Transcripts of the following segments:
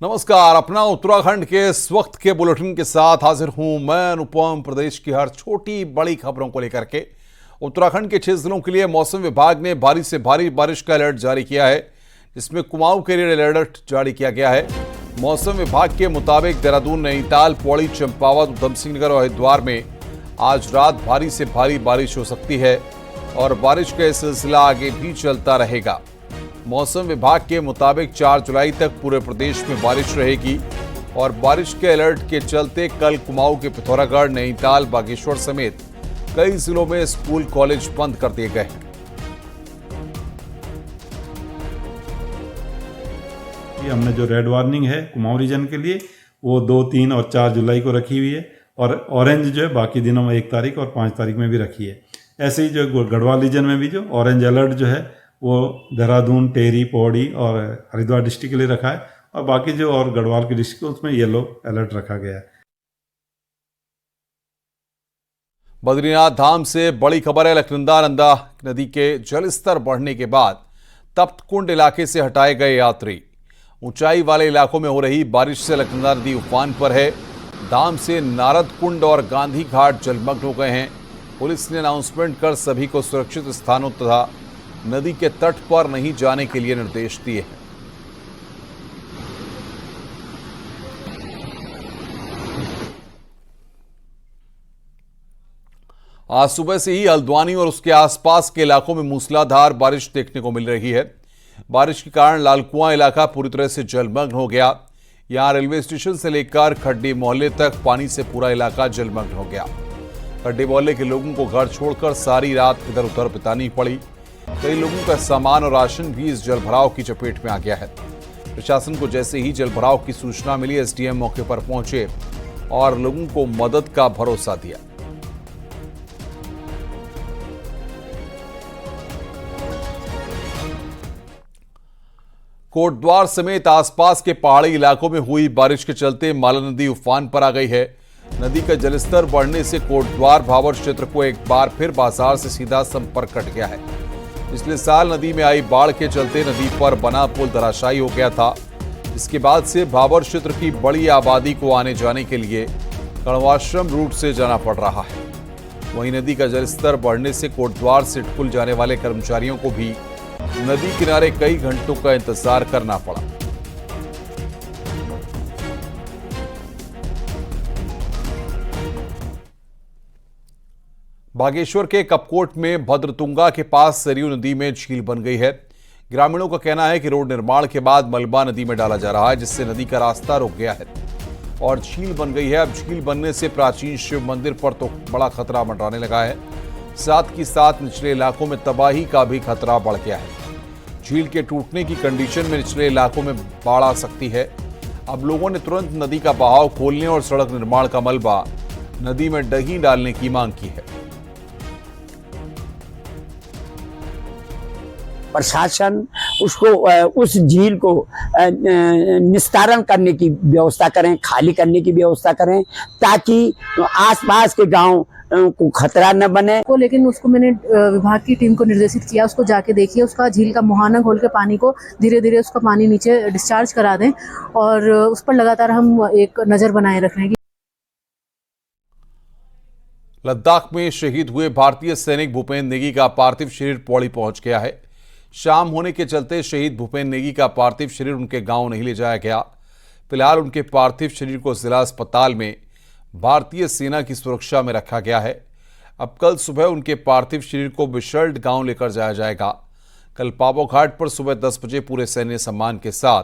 नमस्कार। अपना उत्तराखंड के इस वक्त के बुलेटिन के साथ हाजिर हूं मैं अनुपम। प्रदेश की हर छोटी बड़ी खबरों को लेकर के उत्तराखंड के 6 जिलों के लिए मौसम विभाग ने भारी से भारी बारिश का अलर्ट जारी किया है, जिसमें कुमाऊं के लिए अलर्ट जारी किया गया है। मौसम विभाग के मुताबिक देहरादून, नैनीताल, पौड़ी, चंपावत, उधम सिंह नगर और हरिद्वार में आज रात भारी से भारी बारिश हो सकती है और बारिश का सिलसिला आगे भी चलता रहेगा। मौसम विभाग के मुताबिक 4 जुलाई तक पूरे प्रदेश में बारिश रहेगी और बारिश के अलर्ट के चलते कल कुमाऊं के पिथौरागढ़, नैनीताल, बागेश्वर समेत कई जिलों में स्कूल कॉलेज बंद कर दिए गए हैं। हमने जो रेड वार्निंग है कुमाऊं रीजन के लिए वो 2, 3 और 4 जुलाई को रखी हुई है और ऑरेंज जो है बाकी दिनों में 1 तारीख और 5 तारीख में भी रखी है। ऐसे ही जो गढ़वाल रीजन में भी जो ऑरेंज अलर्ट जो है वो देहरादून, टेहरी, पौड़ी और हरिद्वार डिस्ट्रिक्ट के लिए रखा है और बाकी जो और गढ़वाल की डिस्ट्रिक्ट उसमें येलो अलर्ट रखा गया है। बद्रीनाथ धाम से बड़ी खबर है। लखनंदा नंदा नदी के जलस्तर बढ़ने के बाद तप्त कुंड इलाके से हटाए गए यात्री। ऊंचाई वाले इलाकों में हो रही बारिश से लखनंदा नदी उफान पर है। धाम से नारद कुंड और गांधी घाट जलमग्न हो गए हैं। पुलिस ने अनाउंसमेंट कर सभी को सुरक्षित स्थानों तथा नदी के तट पर नहीं जाने के लिए निर्देश दिए हैं। आज सुबह से ही हल्द्वानी और उसके आसपास के इलाकों में मूसलाधार बारिश देखने को मिल रही है। बारिश के कारण लालकुआं इलाका पूरी तरह से जलमग्न हो गया। यहां रेलवे स्टेशन से लेकर खड्डी मोहल्ले तक पानी से पूरा इलाका जलमग्न हो गया। खड्डी मोहल्ले के लोगों को घर छोड़कर सारी रात इधर उधर बितानी पड़ी। कई लोगों का सामान और राशन भी इस जलभराव की चपेट में आ गया है। प्रशासन को जैसे ही जलभराव की सूचना मिली, एसडीएम मौके पर पहुंचे और लोगों को मदद का भरोसा दिया। कोटद्वार समेत आसपास के पहाड़ी इलाकों में हुई बारिश के चलते माला नदी उफान पर आ गई है। नदी का जलस्तर बढ़ने से कोटद्वार भावर क्षेत्र को एक बार फिर बाजार से सीधा संपर्क कट गया है। पिछले साल नदी में आई बाढ़ के चलते नदी पर बना पुल धराशायी हो गया था। इसके बाद से भावर क्षेत्र की बड़ी आबादी को आने जाने के लिए कण्वाश्रम रूट से जाना पड़ रहा है। वहीं नदी का जलस्तर बढ़ने से कोटद्वार से सिडकुल जाने वाले कर्मचारियों को भी नदी किनारे कई घंटों का इंतजार करना पड़ा। बागेश्वर के कपकोट में भद्रतुंगा के पास सरयू नदी में झील बन गई है। ग्रामीणों का कहना है कि रोड निर्माण के बाद मलबा नदी में डाला जा रहा है, जिससे नदी का रास्ता रुक गया है और झील बन गई है। अब झील बनने से प्राचीन शिव मंदिर पर तो बड़ा खतरा मंडराने लगा है। साथ ही साथ निचले इलाकों में तबाही का भी खतरा बढ़ गया है। झील के टूटने की कंडीशन में निचले इलाकों में बाढ़ आ सकती है। अब लोगों ने तुरंत नदी का बहाव खोलने और सड़क निर्माण का मलबा नदी में नहीं डालने की मांग की है। प्रशासन उसको उस झील को निस्तारण करने की व्यवस्था करें, खाली करने की व्यवस्था करें, ताकि आसपास के गांव को खतरा न बने। लेकिन उसको मैंने विभाग की टीम को निर्देशित किया, उसको जाके देखिए, उसका झील का मुहाना खोल के पानी को धीरे धीरे उसका पानी नीचे डिस्चार्ज करा दें और उस पर लगातार हम एक नज़र बनाए रख रहे हैं। लद्दाख में शहीद हुए भारतीय सैनिक भूपेन नेगी का पार्थिव शरीर पौड़ी पहुंच गया है। शाम होने के चलते शहीद भूपेन नेगी का पार्थिव शरीर उनके गांव नहीं ले जाया गया। फिलहाल उनके पार्थिव शरीर को जिला अस्पताल में भारतीय सेना की सुरक्षा में रखा गया है। अब कल सुबह उनके पार्थिव शरीर को बिशल्ट गांव लेकर जाया जाएगा। कल पाबो घाट पर सुबह 10 बजे पूरे सैन्य सम्मान के साथ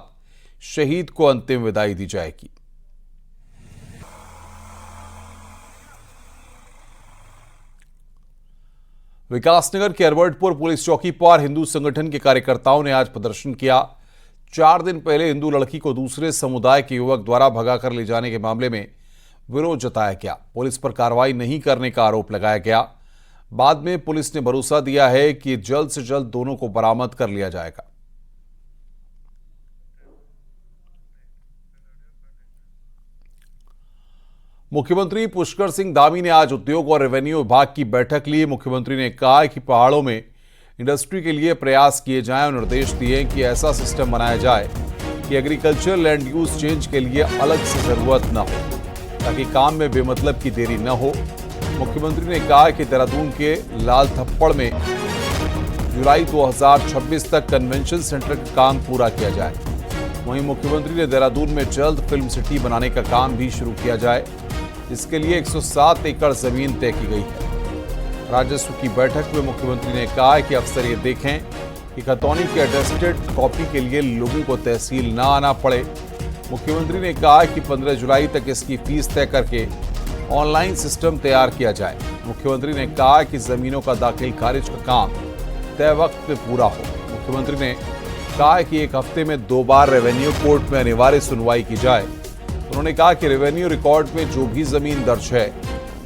शहीद को अंतिम विदाई दी जाएगी। विकासनगर के अरवटपुर पुलिस चौकी पर हिंदू संगठन के कार्यकर्ताओं ने आज प्रदर्शन किया। 4 दिन पहले हिंदू लड़की को दूसरे समुदाय के युवक द्वारा भगाकर ले जाने के मामले में विरोध जताया गया। पुलिस पर कार्रवाई नहीं करने का आरोप लगाया गया। बाद में पुलिस ने भरोसा दिया है कि जल्द से जल्द दोनों को बरामद कर लिया जाएगा। मुख्यमंत्री पुष्कर सिंह धामी ने आज उद्योग और रेवेन्यू विभाग की बैठक ली। मुख्यमंत्री ने कहा कि पहाड़ों में इंडस्ट्री के लिए प्रयास किए जाएं और निर्देश दिए कि ऐसा सिस्टम बनाया जाए कि एग्रीकल्चर लैंड यूज चेंज के लिए अलग से जरूरत न हो, ताकि काम में बेमतलब की देरी न हो। मुख्यमंत्री ने कहा कि देहरादून के लाल थप्पड़ में जुलाई 2026 तक कन्वेंशन सेंटर का काम पूरा किया जाए। वहीं मुख्यमंत्री ने देहरादून में जल्द फिल्म सिटी बनाने का काम भी शुरू किया जाए। इसके लिए 107 एकड़ जमीन तय की गई है। राजस्व की बैठक में मुख्यमंत्री ने कहा कि अफसर ये देखें कि खतौनी के अटेस्टेड कॉपी के लिए लोगों को तहसील न आना पड़े। मुख्यमंत्री ने कहा कि 15 जुलाई तक इसकी फीस तय करके ऑनलाइन सिस्टम तैयार किया जाए। मुख्यमंत्री ने कहा कि जमीनों का दाखिल खारिज का काम तय वक्त पे पूरा हो। मुख्यमंत्री ने कहा कि एक हफ्ते में 2 बार रेवेन्यू कोर्ट में अनिवार्य सुनवाई की जाए। उन्होंने कहा कि रेवेन्यू रिकॉर्ड में जो भी जमीन दर्ज है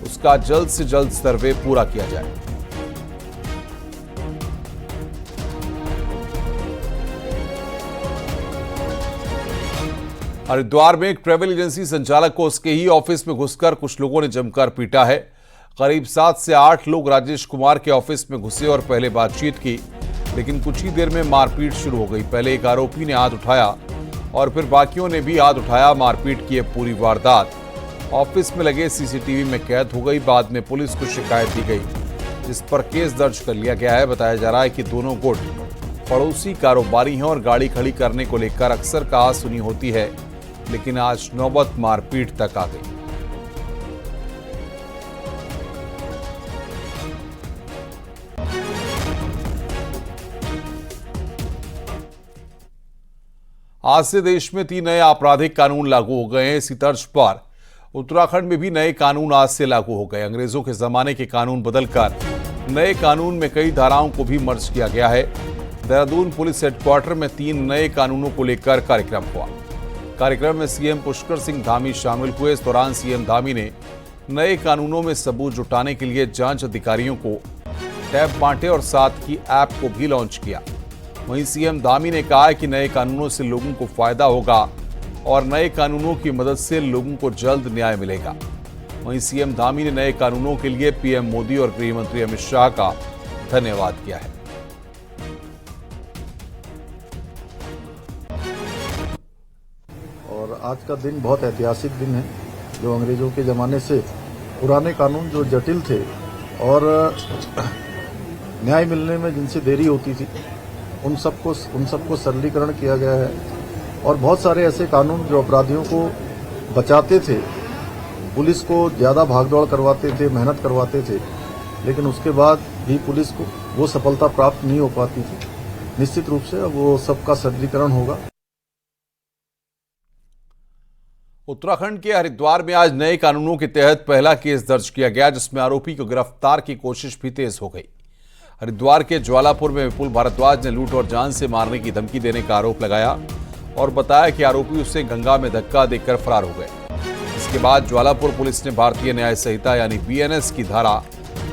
उसका जल्द से जल्द सर्वे पूरा किया जाए। हरिद्वार में एक ट्रैवल एजेंसी संचालक को उसके ही ऑफिस में घुसकर कुछ लोगों ने जमकर पीटा है। करीब 7 से 8 लोग राजेश कुमार के ऑफिस में घुसे और पहले बातचीत की, लेकिन कुछ ही देर में मारपीट शुरू हो गई। पहले एक आरोपी ने हाथ उठाया और फिर बाकियों ने भी हाथ उठाया। मारपीट की पूरी वारदात ऑफिस में लगे सीसीटीवी में कैद हो गई। बाद में पुलिस को शिकायत दी गई, जिस पर केस दर्ज कर लिया गया है। बताया जा रहा है कि दोनों गुट पड़ोसी कारोबारी हैं और गाड़ी खड़ी करने को लेकर अक्सर कहासुनी होती है, लेकिन आज नौबत मारपीट तक आ गई। आज से देश में 3 नए आपराधिक कानून लागू हो गए हैं। इसी तर्ज पर उत्तराखंड में भी नए कानून आज से लागू हो गए। अंग्रेजों के जमाने के कानून बदलकर नए कानून में कई धाराओं को भी मर्ज किया गया है। देहरादून पुलिस हेडक्वार्टर में 3 नए कानूनों को लेकर कार्यक्रम हुआ। कार्यक्रम में सीएम पुष्कर सिंह धामी शामिल हुए। इस दौरान सीएम धामी ने नए कानूनों में सबूत जुटाने के लिए जांच अधिकारियों को टैब बांटे और साथ ही ऐप को भी लॉन्च किया। वहीं सीएम धामी ने कहा कि नए कानूनों से लोगों को फायदा होगा और नए कानूनों की मदद से लोगों को जल्द न्याय मिलेगा। वहीं सीएम धामी ने नए कानूनों के लिए पीएम मोदी और गृह मंत्री अमित शाह का धन्यवाद किया है। और आज का दिन बहुत ऐतिहासिक दिन है, जो अंग्रेजों के ज़माने से पुराने कानून जो जटिल थे और न्याय मिलने में जिनसे देरी होती थी, उन सबको सरलीकरण किया गया है। और बहुत सारे ऐसे कानून जो अपराधियों को बचाते थे, पुलिस को ज़्यादा भागदौड़ करवाते थे, मेहनत करवाते थे, लेकिन उसके बाद भी पुलिस को वो सफलता प्राप्त नहीं हो पाती थी। निश्चित रूप से वो सबका सरलीकरण होगा। उत्तराखंड के हरिद्वार में आज नए कानूनों के तहत पहला केस दर्ज किया गया, जिसमें आरोपी को गिरफ्तार की कोशिश भी तेज हो गई। हरिद्वार के ज्वालापुर में विपुल भारद्वाज ने लूट और जान से मारने की धमकी देने का आरोप लगाया और बताया कि आरोपी उसे गंगा में धक्का देकर फरार हो गए। इसके बाद ज्वालापुर पुलिस ने भारतीय न्याय संहिता यानी बीएनएस की धारा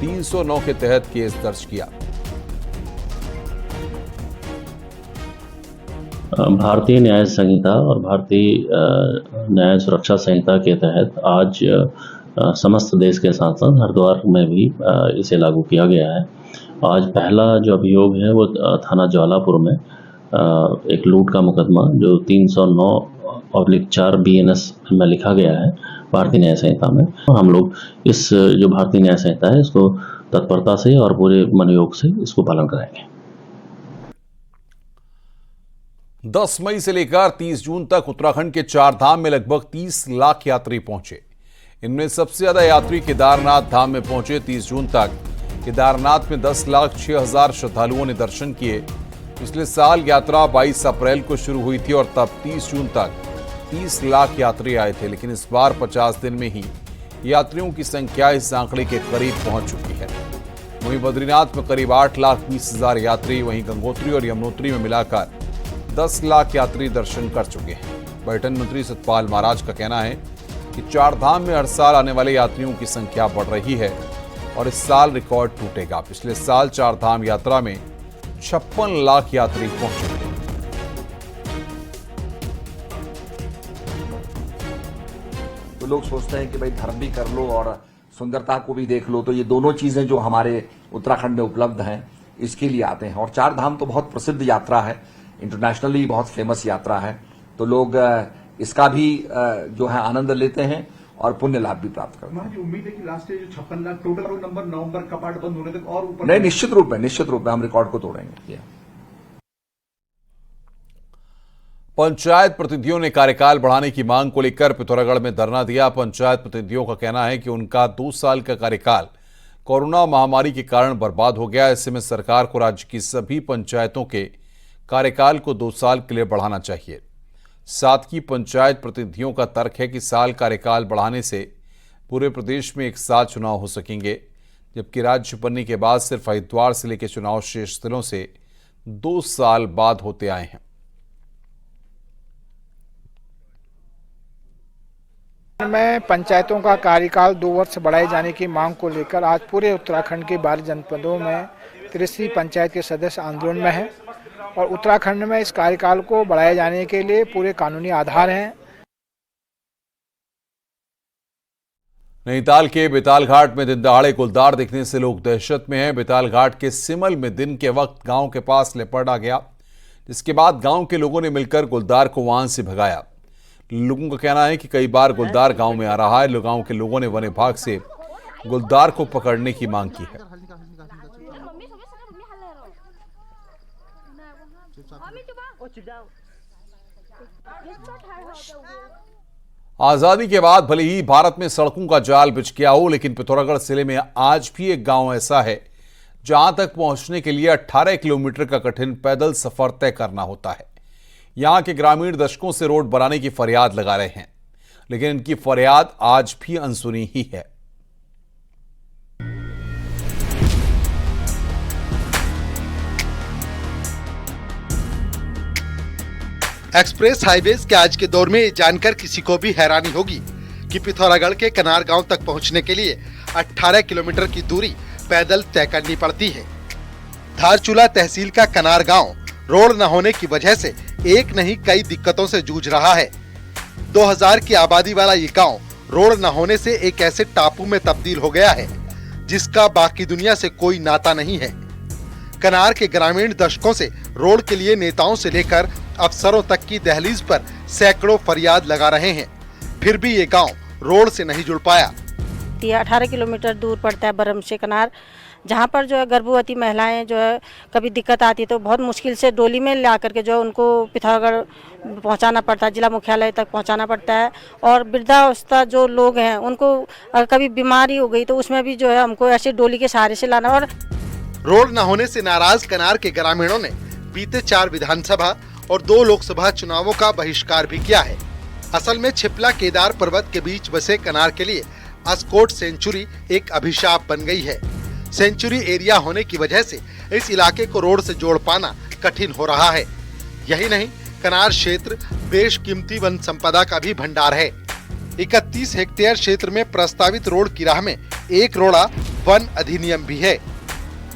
309 के तहत केस दर्ज किया। भारतीय न्याय संहिता और भारतीय न्याय सुरक्षा संहिता के तहत आज समस्त देश के साथ साथ हरिद्वार में भी इसे लागू किया गया है। आज पहला जो अभियोग है वो थाना ज्वालापुर में एक लूट का मुकदमा जो 309/4 बीएनएस में लिखा गया है भारतीय न्याय संहिता में। हम लोग इस जो भारतीय न्याय संहिता है इसको तत्परता से और पूरे मनोयोग से इसको पालन कराएंगे। 10 मई से लेकर 30 जून तक उत्तराखंड के 4 धाम में लगभग 30 लाख यात्री पहुंचे। इनमें सबसे ज्यादा यात्री केदारनाथ धाम में पहुंचे। 30 जून तक केदारनाथ में 10,06,000 श्रद्धालुओं ने दर्शन किए। पिछले साल यात्रा 22 अप्रैल को शुरू हुई थी और तब 30 जून तक 30 लाख यात्री आए थे, लेकिन इस बार 50 दिन में ही यात्रियों की संख्या इस आंकड़े के करीब पहुंच चुकी है। वहीं बद्रीनाथ में करीब 8,20,000 यात्री, वहीं गंगोत्री और यमुनोत्री में मिलाकर 10 लाख यात्री दर्शन कर चुके हैं। पर्यटन मंत्री सतपाल महाराज का कहना है कि 4 धाम में हर साल आने वाले यात्रियों की संख्या बढ़ रही है और इस साल रिकॉर्ड टूटेगा। पिछले साल 4 धाम यात्रा में 56 लाख यात्री पहुंचे थे। तो लोग सोचते हैं कि भाई धर्म भी कर लो और सुंदरता को भी देख लो, तो ये दोनों चीजें जो हमारे उत्तराखंड में उपलब्ध हैं इसके लिए आते हैं। और 4 धाम तो बहुत प्रसिद्ध यात्रा है, इंटरनेशनली बहुत फेमस यात्रा है। तो लोग इसका भी जो है आनंद लेते हैं और पुण्य लाभ भी प्राप्त करते हैं। उम्मीद है कि लास्ट ईयर जो 56 लाख टोटल नंबर नवंबर कपाट बंद होने तक और ऊपर नहीं, निश्चित रूप में हम रिकॉर्ड को तोड़ेंगे। पंचायत प्रतिनिधियों ने कार्यकाल बढ़ाने की मांग को लेकर पिथौरागढ़ में धरना दिया। पंचायत प्रतिनिधियों का कहना है कि उनका 2 साल का कार्यकाल कोरोना महामारी के कारण बर्बाद हो गया। ऐसे में सरकार को राज्य की सभी पंचायतों के कार्यकाल को 2 साल के लिए बढ़ाना चाहिए। साथ ही पंचायत प्रतिनिधियों का तर्क है कि साल कार्यकाल बढ़ाने से पूरे प्रदेश में एक साथ चुनाव हो सकेंगे, जबकि राज्य बनने के बाद सिर्फ हरिद्वार जिले के चुनाव शेष जिलों से 2 साल बाद होते आए हैं। में पंचायतों का कार्यकाल 2 वर्ष बढ़ाए जाने की मांग को लेकर आज पूरे उत्तराखंड के 12 जनपदों में 83 पंचायत के सदस्य आंदोलन में हैं और उत्तराखंड में इस कार्यकाल को बढ़ाए जाने के लिए पूरे कानूनी आधार हैं। नैनीताल के बेताल घाट में दिन दहाड़े गुलदार देखने से लोग दहशत में हैं। बेताल घाट के सिमल में दिन के वक्त गांव के पास लेपर्ड आ गया, जिसके बाद गांव के लोगों ने मिलकर गुलदार को वहां से भगाया। लोगों का कहना है कि कई बार गुलदार गांव में आ रहा है। गांव के लोगों ने वन विभाग से गुलदार को पकड़ने की मांग की है। आजादी के बाद भले ही भारत में सड़कों का जाल बिछ गया हो, लेकिन पिथौरागढ़ जिले में आज भी एक गांव ऐसा है जहां तक पहुंचने के लिए 18 किलोमीटर का कठिन पैदल सफर तय करना होता है। यहां के ग्रामीण दशकों से रोड बनाने की फरियाद लगा रहे हैं, लेकिन इनकी फरियाद आज भी अनसुनी ही है। एक्सप्रेस हाईवेज के आज के दौर में ये जानकर किसी को भी हैरानी होगी कि पिथौरागढ़ के कनार गांव तक पहुंचने के लिए 18 किलोमीटर की दूरी पैदल तय करनी पड़ती है। धारचूला तहसील का कनार गांव रोड न होने की वजह से एक नहीं कई दिक्कतों से जूझ रहा है। 2000 की आबादी वाला ये गांव रोड न होने से एक ऐसे टापू में तब्दील हो गया है जिसका बाकी दुनिया से कोई नाता नहीं है। कनार के ग्रामीण दशकों से रोड के लिए नेताओं से लेकर अफसरों तक की दहलीज पर सैकड़ों फरियाद लगा रहे हैं, फिर भी ये गांव रोड से नहीं जुड़ पाया। 18 किलोमीटर दूर पड़ता है बरम से कनार, जहाँ पर जो है गर्भवती महिलाएं जो है कभी दिक्कत आती है तो बहुत मुश्किल से डोली में ला करके जो है उनको पिथौरागढ़ पहुँचाना पड़ता है, जिला मुख्यालय तक पहुँचाना पड़ता है। और वृद्धावस्था जो लोग हैं उनको अगर कभी बीमारी हो गई तो उसमें भी जो है हमको ऐसे डोली के सहारे से लाना। और रोड न होने से नाराज कनार के ग्रामीणों ने बीते 4 विधानसभा और 2 लोकसभा चुनावों का बहिष्कार भी किया है। असल में छिपला केदार पर्वत के बीच बसे कनार के लिए अस्कोट सेंचुरी एक अभिशाप बन गई है। सेंचुरी एरिया होने की वजह से इस इलाके को रोड से जोड़ पाना कठिन हो रहा है। यही नहीं, कनार क्षेत्र बेशकीमती वन संपदा का भी भंडार है। 31 हेक्टेयर क्षेत्र में प्रस्तावित रोड की राह में एक रोड़ा वन अधिनियम भी है,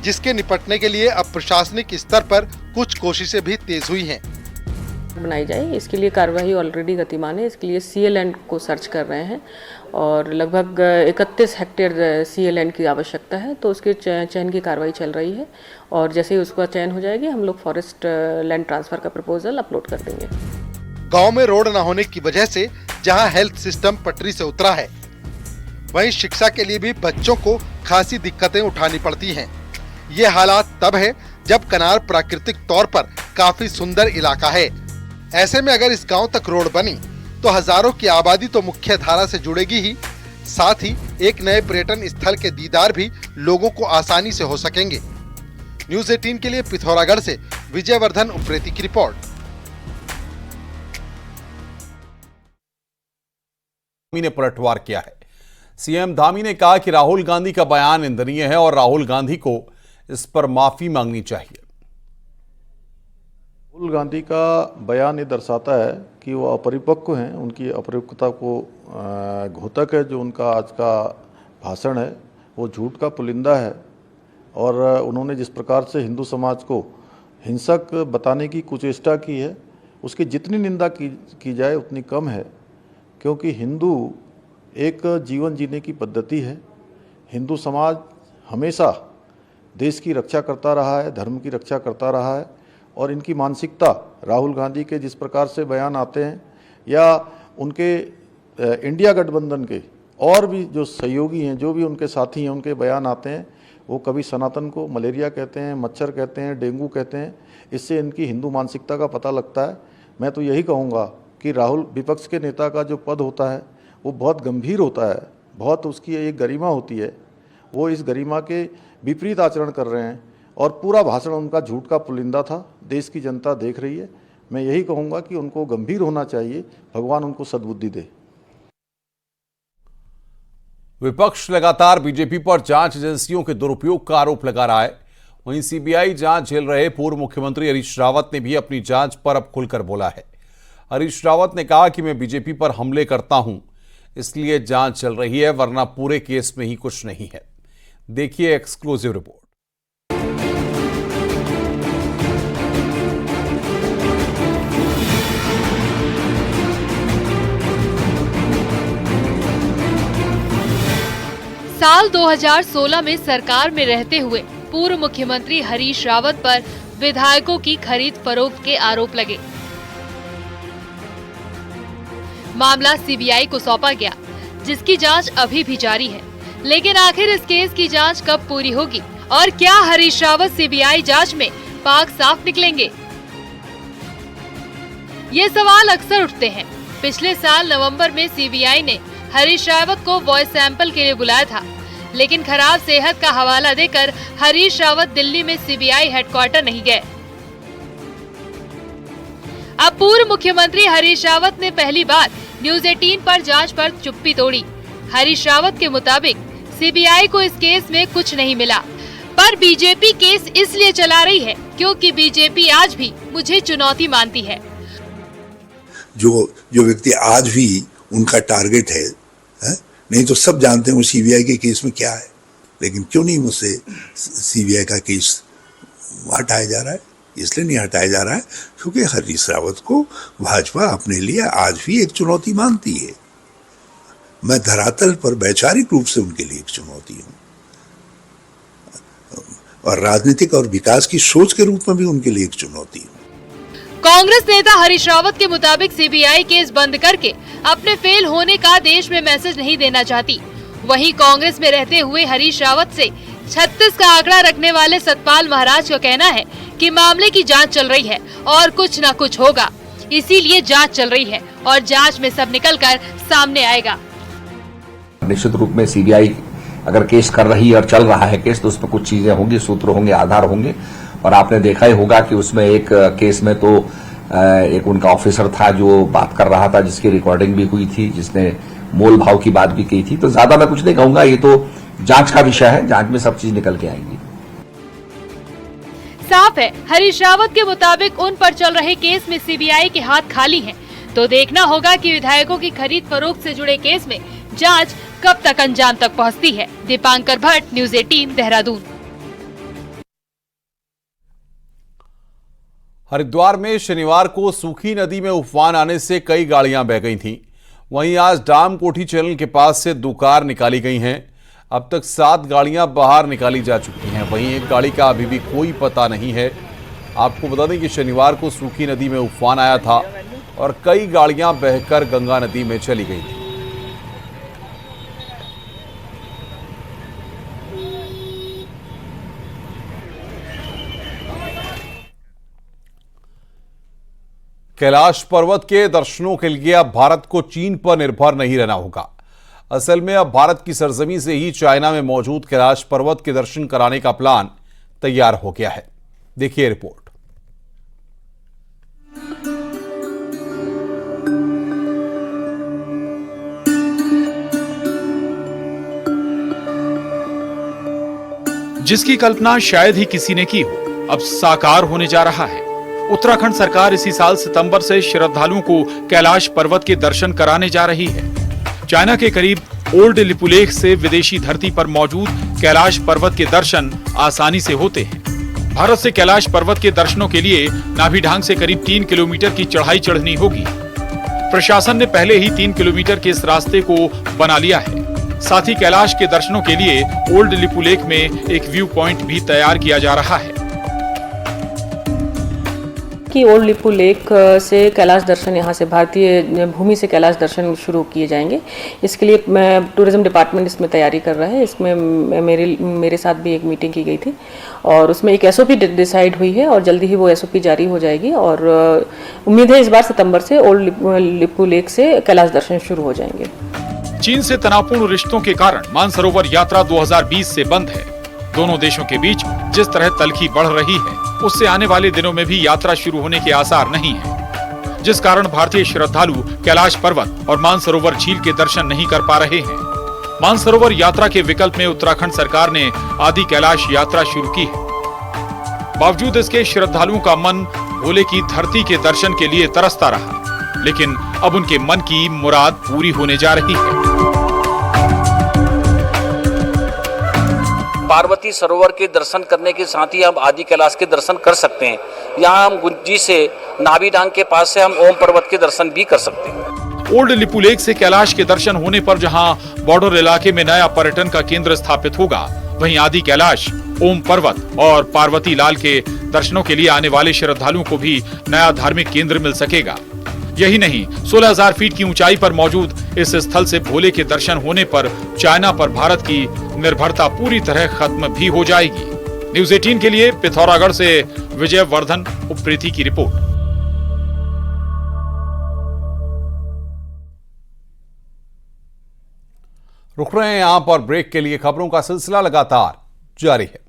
जिसके निपटने के लिए अब प्रशासनिक स्तर पर कुछ कोशिशें भी तेज हुई हैं। बनाई जाए, इसके लिए कार्यवाही ऑलरेडी गतिमान है। इसके लिए CLN को सर्च कर रहे हैं और लगभग 31 हेक्टेयर CLN की आवश्यकता है, तो उसके चयन की कार्रवाई चल रही है और जैसे ही उसका चयन हो जाएगी हम लोग फॉरेस्ट लैंड ट्रांसफर का प्रपोजल अपलोड कर देंगे। गांव में रोड न होने की वजह से जहां हेल्थ सिस्टम पटरी से उतरा है, वहीं शिक्षा के लिए भी बच्चों को खासी दिक्कतें उठानी पड़ती हैं। ये हालात तब है जब कनार प्राकृतिक तौर पर काफी सुंदर इलाका है। ऐसे में अगर इस गांव तक रोड बनी तो हजारों की आबादी तो मुख्य धारा से जुड़ेगी ही, साथ ही एक नए पर्यटन स्थल के दीदार भी लोगों को आसानी से हो सकेंगे। न्यूज़ 18 के लिए पिथौरागढ़ से विजयवर्धन उप्रेती की रिपोर्ट। ने पलटवार किया है। सीएम धामी ने कहा कि राहुल गांधी का बयान निंदनीय है और राहुल गांधी को इस पर माफी मांगनी चाहिए। राहुल गांधी का बयान ये दर्शाता है कि वो अपरिपक्व हैं, उनकी अपरिपक्वता को घोतक है। जो उनका आज का भाषण है वो झूठ का पुलिंदा है और उन्होंने जिस प्रकार से हिंदू समाज को हिंसक बताने की कुचेष्टा की है, उसकी जितनी निंदा की जाए उतनी कम है, क्योंकि हिंदू एक जीवन जीने की पद्धति है। हिंदू समाज हमेशा देश की रक्षा करता रहा है, धर्म की रक्षा करता रहा है और इनकी मानसिकता राहुल गांधी के जिस प्रकार से बयान आते हैं या उनके इंडिया गठबंधन के और भी जो सहयोगी हैं, जो भी उनके साथी हैं, उनके बयान आते हैं, वो कभी सनातन को मलेरिया कहते हैं, मच्छर कहते हैं, डेंगू कहते हैं। इससे इनकी हिंदू मानसिकता का पता लगता है। मैं तो यही कहूँगा कि राहुल विपक्ष के नेता का जो पद होता है वो बहुत गंभीर होता है, बहुत उसकी एक गरिमा होती है। वो इस गरिमा के विपरीत आचरण कर रहे हैं और पूरा भाषण उनका झूठ का पुलिंदा था। देश की जनता देख रही है। मैं यही कहूँगा कि उनको गंभीर होना चाहिए। भगवान उनको सद्बुद्धि दे। विपक्ष लगातार बीजेपी पर जांच एजेंसियों के दुरुपयोग का आरोप लगा रहा है। वहीं सीबीआई जांच झेल रहे पूर्व मुख्यमंत्री हरीश रावत ने भी अपनी जांच पर अब खुलकर बोला है। हरीश रावत ने कहा कि मैं बीजेपी पर हमले करता हूं, इसलिए जांच चल रही है, वरना पूरे केस में ही कुछ नहीं है। देखिए एक्सक्लूसिव रिपोर्ट। साल 2016 में सरकार में रहते हुए पूर्व मुख्यमंत्री हरीश रावत पर विधायकों की खरीद फरोख्त के आरोप लगे। मामला सीबीआई को सौंपा गया, जिसकी जांच अभी भी जारी है। लेकिन आखिर इस केस की जांच कब पूरी होगी और क्या हरीश रावत सीबीआई जांच में पाक साफ निकलेंगे? ये सवाल अक्सर उठते हैं। पिछले साल नवंबर में सीबीआई ने हरीश रावत को वॉइस सैंपल के लिए बुलाया था, लेकिन खराब सेहत का हवाला देकर हरीश रावत दिल्ली में सीबीआई हेडक्वार्टर नहीं गए। अब पूर्व मुख्यमंत्री हरीश रावत ने पहली बार न्यूज 18 पर जांच पर चुप्पी तोड़ी। हरीश रावत के मुताबिक सीबीआई को इस केस में कुछ नहीं मिला, पर बीजेपी केस इसलिए चला रही है क्योंकि बीजेपी आज भी मुझे चुनौती मानती है। जो व्यक्ति आज भी उनका टारगेट है, नहीं तो सब जानते हैं वो सीबीआई के केस में क्या है, लेकिन क्यों नहीं मुझसे सीबीआई का केस हटाया जा रहा है? इसलिए नहीं हटाया जा रहा है क्योंकि हरीश रावत को भाजपा अपने लिए आज भी एक चुनौती मानती है। मैं धरातल पर वैचारिक रूप से उनके लिए एक चुनौती हूँ और राजनीतिक और विकास की सोच के रूप में भी उनके लिए एक चुनौती हूँ। कांग्रेस नेता हरीश रावत के मुताबिक सीबीआई केस बंद करके अपने फेल होने का देश में मैसेज नहीं देना चाहती। वहीं कांग्रेस में रहते हुए हरीश रावत से 36 का आंकड़ा रखने वाले सतपाल महाराज का कहना है कि मामले की जांच चल रही है और कुछ न कुछ होगा, इसीलिए जांच चल रही है और जांच में सब निकलकर सामने आएगा। निश्चित रूप में सीबीआई अगर केस कर रही है और चल रहा है केस, तो उसमें कुछ चीजें होंगी, सूत्र होंगे, आधार होंगे। और आपने देखा ही होगा कि उसमें एक केस में तो एक उनका ऑफिसर था जो बात कर रहा था, जिसकी रिकॉर्डिंग भी हुई थी, जिसने मोल भाव की बात भी की थी। तो ज्यादा मैं कुछ नहीं कहूंगा, ये तो जांच का विषय है, जांच में सब चीज निकल के आएंगी। साफ है, हरीश रावत के मुताबिक उन पर चल रहे केस में सीबीआई के हाथ खाली हैं। तो देखना होगा कि विधायकों की खरीद फरोख्त से जुड़े केस में जांच कब तक अंजाम तक पहुंचती है। दीपांकर भट्ट, न्यूज 18, देहरादून। हरिद्वार में शनिवार को सूखी नदी में उफान आने से कई गाड़ियां बह गई थीं। वहीं आज डाम कोठी चैनल के पास से 2 कार निकाली गई हैं। अब तक 7 गाड़ियां बाहर निकाली जा चुकी हैं। वहीं एक गाड़ी का अभी भी कोई पता नहीं है। आपको बता दें कि शनिवार को सूखी नदी में उफान आया था और कई गाड़ियां बहकर गंगा नदी में चली गई थी। कैलाश पर्वत के दर्शनों के लिए अब भारत को चीन पर निर्भर नहीं रहना होगा। असल में अब भारत की सरजमी से ही चाइना में मौजूद कैलाश पर्वत के दर्शन कराने का प्लान तैयार हो गया है। देखिए रिपोर्ट। जिसकी कल्पना शायद ही किसी ने की हो, अब साकार होने जा रहा है। उत्तराखंड सरकार इसी साल सितंबर से श्रद्धालुओं को कैलाश पर्वत के दर्शन कराने जा रही है। चाइना के करीब ओल्ड लिपुलेख से विदेशी धरती पर मौजूद कैलाश पर्वत के दर्शन आसानी से होते हैं। भारत से कैलाश पर्वत के दर्शनों के लिए नाभिढांग से करीब 3 किलोमीटर की चढ़ाई चढ़नी होगी। प्रशासन ने पहले ही 3 किलोमीटर के इस रास्ते को बना लिया है। साथ ही कैलाश के दर्शनों के लिए ओल्ड लिपुलेख में एक व्यू पॉइंट भी तैयार किया जा रहा है। कि ओल्ड लिपू लेक से कैलाश दर्शन, यहाँ से भारतीय भूमि से कैलाश दर्शन शुरू किए जाएंगे। इसके लिए टूरिज्म डिपार्टमेंट इसमें तैयारी कर रहा है। इसमें मेरे साथ भी एक मीटिंग की गई थी और उसमें एक SOP डिसाइड हुई है और जल्दी ही वो SOP जारी हो जाएगी और उम्मीद है इस बार सितंबर से ओल्ड लिपू लेक से कैलाश दर्शन शुरू हो जाएंगे। चीन से तनावपूर्ण रिश्तों के कारण मानसरोवर यात्रा 2020 से बंद है। दोनों देशों के बीच जिस तरह तल्खी बढ़ रही है, उससे आने वाले दिनों में भी यात्रा शुरू होने के आसार नहीं है, जिस कारण भारतीय श्रद्धालु कैलाश पर्वत और मानसरोवर झील के दर्शन नहीं कर पा रहे हैं। मानसरोवर यात्रा के विकल्प में उत्तराखंड सरकार ने आदि कैलाश यात्रा शुरू की है। बावजूद इसके श्रद्धालुओं का मन भोले की धरती के दर्शन के लिए तरसता रहा, लेकिन अब उनके मन की मुराद पूरी होने जा रही है। पार्वती सरोवर के दर्शन करने के साथ ही हम आदि कैलाश के दर्शन कर सकते हैं। यहाँ हम गुंजी से नाभि डांग के पास से हम ओम पर्वत के दर्शन भी कर सकते हैं। ओल्ड लिपू लेक से कैलाश के दर्शन होने पर जहां बॉर्डर इलाके में नया पर्यटन का केंद्र स्थापित होगा, वहीं आदि कैलाश, ओम पर्वत और पार्वती लाल के दर्शनों के लिए आने वाले श्रद्धालुओं को भी नया धार्मिक केंद्र मिल सकेगा। यही नहीं, 16,000 फीट की ऊंचाई पर मौजूद इस स्थल से भोले के दर्शन होने पर चाइना पर भारत की निर्भरता पूरी तरह खत्म भी हो जाएगी। न्यूज़ 18 के लिए पिथौरागढ़ से विजय वर्धन उप्रेती की रिपोर्ट। रुक रहे हैं यहां पर ब्रेक के लिए। खबरों का सिलसिला लगातार जारी है।